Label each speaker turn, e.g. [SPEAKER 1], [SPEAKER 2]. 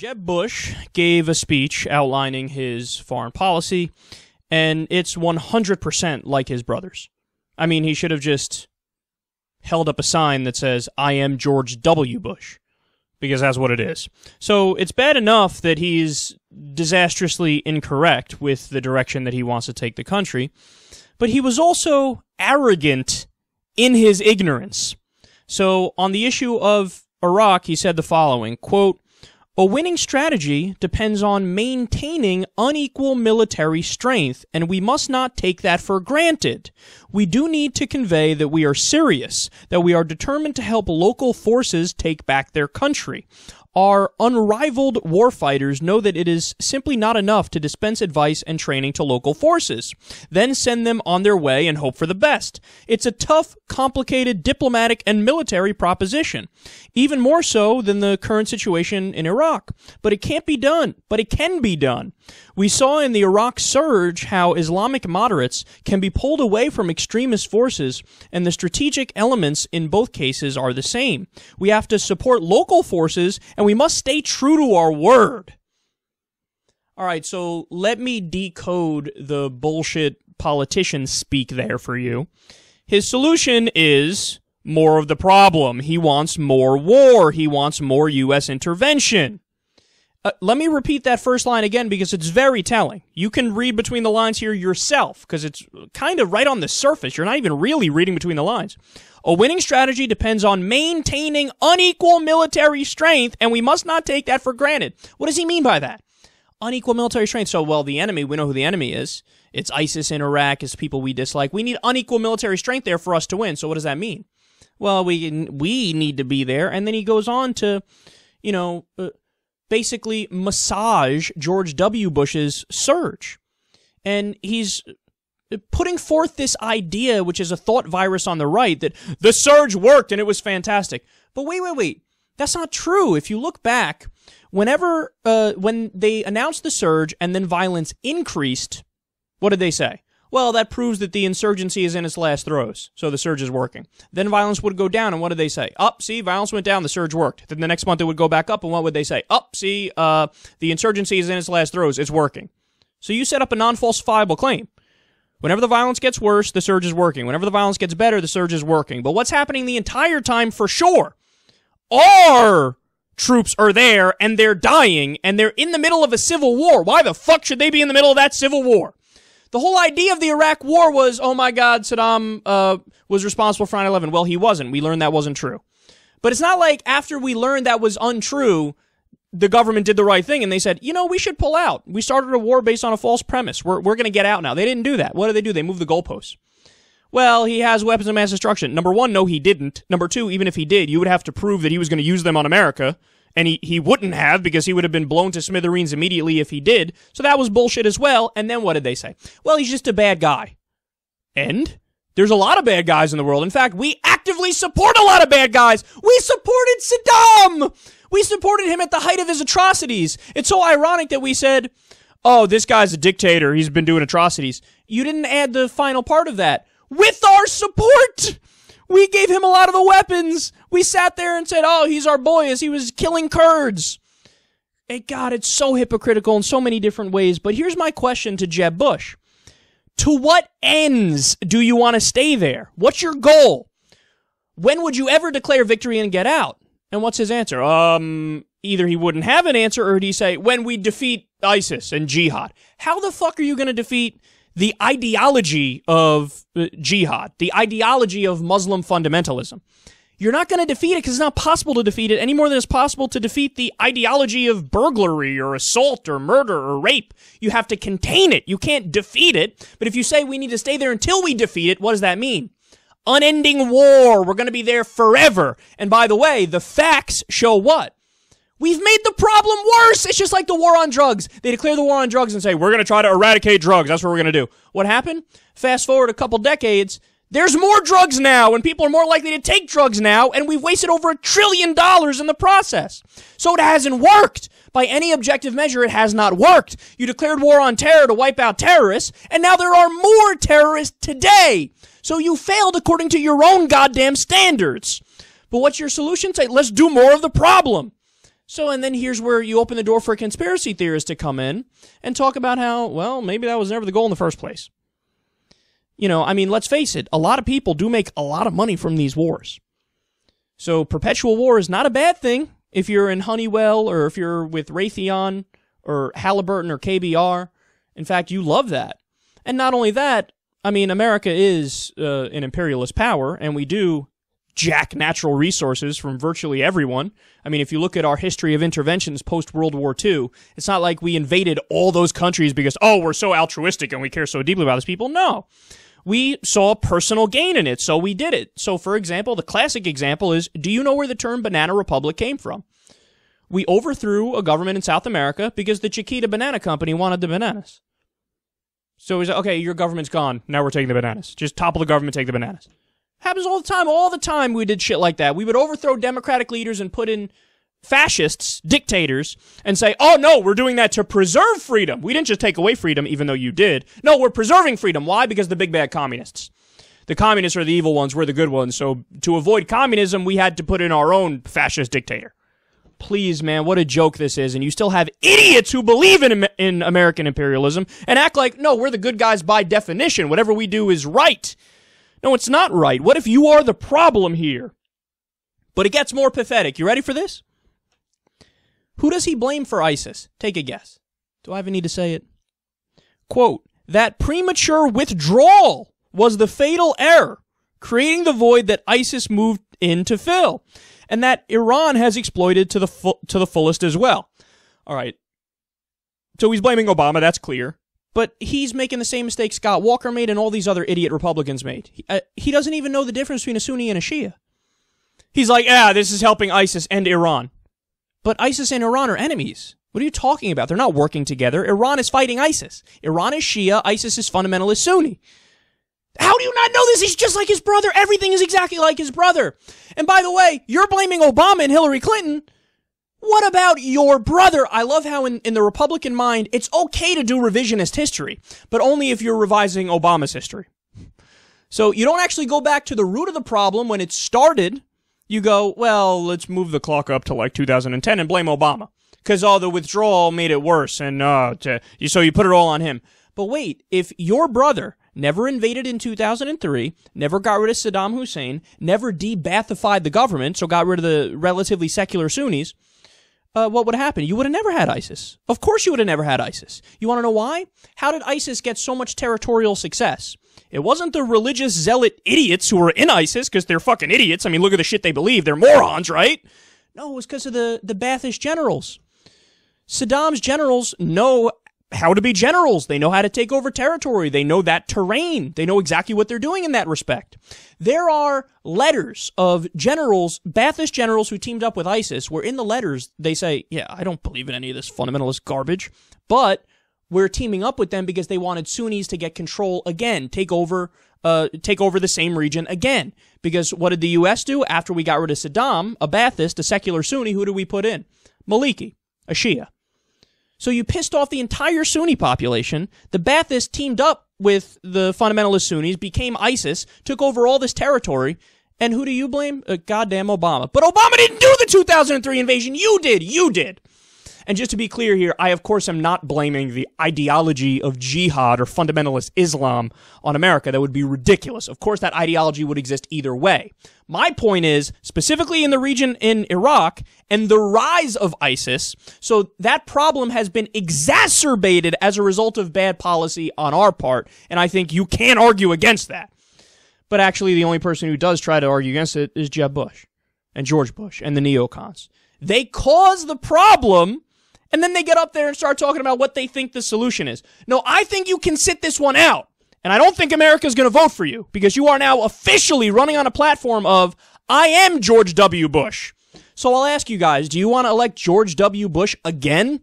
[SPEAKER 1] Jeb Bush gave a speech outlining his foreign policy, and it's 100% like his brother's. I mean, he should have just held up a sign that says, "I am George W. Bush," because that's what it is. So it's bad enough that he's disastrously incorrect with the direction that he wants to take the country, but he was also arrogant in his ignorance. So on the issue of Iraq, he said the following, quote, "A winning strategy depends on maintaining unequal military strength, and we must not take that for granted. We do need to convey that we are serious, that we are determined to help local forces take back their country. Our unrivaled warfighters know that it is simply not enough to dispense advice and training to local forces, then send them on their way and hope for the best. It's a tough, complicated diplomatic and military proposition, even more so than the current situation in Iraq. But it can't be done. But it can be done. We saw in the Iraq surge how Islamic moderates can be pulled away from extremist forces, and the strategic elements in both cases are the same. We have to support local forces, and we must stay true to our word." All right, so let me decode the bullshit politician speak there for you. His solution is more of the problem. He wants more war. He wants more U.S. intervention. Let me repeat that first line again because it's very telling. You can read between the lines here yourself because it's kind of right on the surface. You're not even really reading between the lines. "A winning strategy depends on maintaining unequal military strength, and we must not take that for granted." What does he mean by that? Unequal military strength. So, well, the enemy, we know who the enemy is. It's ISIS in Iraq. It's people we dislike. We need unequal military strength there for us to win. So what does that mean? Well, we need to be there. And then he goes on to, basically massage George W. Bush's surge. And he's putting forth this idea, which is a thought virus on the right, that the surge worked and it was fantastic. But wait. That's not true. If you look back, when they announced the surge and then violence increased, what did they say? Well, that proves that the insurgency is in its last throes, so the surge is working. Then violence would go down, and what did they say? See, violence went down, the surge worked. Then the next month it would go back up, and what would they say? See, the insurgency is in its last throes, it's working. So you set up a non-falsifiable claim. Whenever the violence gets worse, the surge is working. Whenever the violence gets better, the surge is working. But what's happening the entire time for sure? Our troops are there, and they're dying, and they're in the middle of a civil war. Why the fuck should they be in the middle of that civil war? The whole idea of the Iraq war was, oh my God, Saddam was responsible for 9/11. Well, he wasn't. We learned that wasn't true. But it's not like after we learned that was untrue, the government did the right thing and they said, we should pull out. We started a war based on a false premise. We're going to get out now. They didn't do that. What did? They moved the goalposts. Well, he has weapons of mass destruction. Number one, no, he didn't. Number two, even if he did, you would have to prove that he was going to use them on America. And he wouldn't have because he would have been blown to smithereens immediately if he did. So that was bullshit as well. And then what did they say? Well, he's just a bad guy. And there's a lot of bad guys in the world. In fact, we actively support a lot of bad guys. We supported Saddam. We supported him at the height of his atrocities. It's so ironic that we said, oh, this guy's a dictator. He's been doing atrocities. You didn't add the final part of that. With our support! We gave him a lot of the weapons. We sat there and said, oh, he's our boy as he was killing Kurds. Hey, God, it's so hypocritical in so many different ways. But here's my question to Jeb Bush. To what ends do you want to stay there? What's your goal? When would you ever declare victory and get out? And what's his answer? Either he wouldn't have an answer or he'd say, when we defeat ISIS and jihad. How the fuck are you going to defeat the ideology of jihad, the ideology of Muslim fundamentalism? You're not going to defeat it because it's not possible to defeat it any more than it's possible to defeat the ideology of burglary or assault or murder or rape. You have to contain it. You can't defeat it. But if you say we need to stay there until we defeat it, what does that mean? Unending war. We're going to be there forever. And by the way, the facts show what? We've made the problem worse. It's just like the war on drugs. They declare the war on drugs and say, we're going to try to eradicate drugs. That's what we're going to do. What happened? Fast forward a couple decades. There's more drugs now, and people are more likely to take drugs now, and we've wasted over $1 trillion in the process. So it hasn't worked. By any objective measure, it has not worked. You declared war on terror to wipe out terrorists, and now there are more terrorists today. So you failed according to your own goddamn standards. But what's your solution? Say, let's do more of the problem. So, and then here's where you open the door for conspiracy theorists to come in and talk about how, well, maybe that was never the goal in the first place. You know, I mean, let's face it, a lot of people do make a lot of money from these wars. So perpetual war is not a bad thing if you're in Honeywell or if you're with Raytheon or Halliburton or KBR. In fact, you love that. And not only that, I mean, America is an imperialist power, and we do jack natural resources from virtually everyone. I mean, if you look at our history of interventions post-World War II, it's not like we invaded all those countries because, oh, we're so altruistic and we care so deeply about those people. No. We saw personal gain in it, so we did it. So, for example, the classic example is, do you know where the term Banana Republic came from? We overthrew a government in South America because the Chiquita Banana Company wanted the bananas. So we said, okay, your government's gone. Now we're taking the bananas. Just topple the government, take the bananas. Happens all the time. All the time we did shit like that. We would overthrow democratic leaders and put in fascists, dictators, and say, oh, no, we're doing that to preserve freedom. We didn't just take away freedom, even though you did. No, we're preserving freedom. Why? Because the big bad communists. The communists are the evil ones. We're the good ones. So to avoid communism, we had to put in our own fascist dictator. Please, man, what a joke this is. And you still have idiots who believe in American imperialism and act like, no, we're the good guys by definition. Whatever we do is right. No, it's not right. What if you are the problem here? But it gets more pathetic. You ready for this? Who does he blame for ISIS? Take a guess. Do I even need to say it? Quote, that premature withdrawal was the fatal error, creating the void that ISIS moved in to fill, and that Iran has exploited to the fullest as well. All right. So he's blaming Obama, that's clear. But he's making the same mistake Scott Walker made and all these other idiot Republicans made. He doesn't even know the difference between a Sunni and a Shia. He's like, this is helping ISIS and Iran. But ISIS and Iran are enemies. What are you talking about? They're not working together. Iran is fighting ISIS. Iran is Shia. ISIS is fundamentalist Sunni. How do you not know this? He's just like his brother. Everything is exactly like his brother. And by the way, you're blaming Obama and Hillary Clinton. What about your brother? I love how in the Republican mind, it's okay to do revisionist history, but only if you're revising Obama's history. So you don't actually go back to the root of the problem when it started. You go, well, let's move the clock up to like 2010 and blame Obama. Because, the withdrawal made it worse, and so you put it all on him. But wait, if your brother never invaded in 2003, never got rid of Saddam Hussein, never de-Baathified the government, so got rid of the relatively secular Sunnis, what would happen? You would have never had ISIS. Of course you would have never had ISIS. You want to know why? How did ISIS get so much territorial success? It wasn't the religious zealot idiots who were in ISIS, because they're fucking idiots. I mean, look at the shit they believe. They're morons, right? No, it was because of the Ba'athist generals. Saddam's generals know how to be generals. They know how to take over territory. They know that terrain. They know exactly what they're doing in that respect. There are letters of generals, Ba'athist generals who teamed up with ISIS, where in the letters they say, yeah, I don't believe in any of this fundamentalist garbage, but we're teaming up with them because they wanted Sunnis to get control again, take over the same region again. Because what did the U.S. do? After we got rid of Saddam, a Ba'athist, a secular Sunni, who did we put in? Maliki, a Shia. So you pissed off the entire Sunni population. The Baathists teamed up with the fundamentalist Sunnis, became ISIS, took over all this territory, and who do you blame? Goddamn Obama. But Obama didn't do the 2003 invasion. You did. And just to be clear here, I of course am not blaming the ideology of jihad or fundamentalist Islam on America. That would be ridiculous. Of course that ideology would exist either way. My point is, specifically in the region in Iraq and the rise of ISIS, so that problem has been exacerbated as a result of bad policy on our part, and I think you can't argue against that. But actually the only person who does try to argue against it is Jeb Bush and George Bush and the neocons. They cause the problem, and then they get up there and start talking about what they think the solution is. No, I think you can sit this one out. And I don't think America's going to vote for you because you are now officially running on a platform of, I am George W. Bush. So I'll ask you guys, do you want to elect George W. Bush again?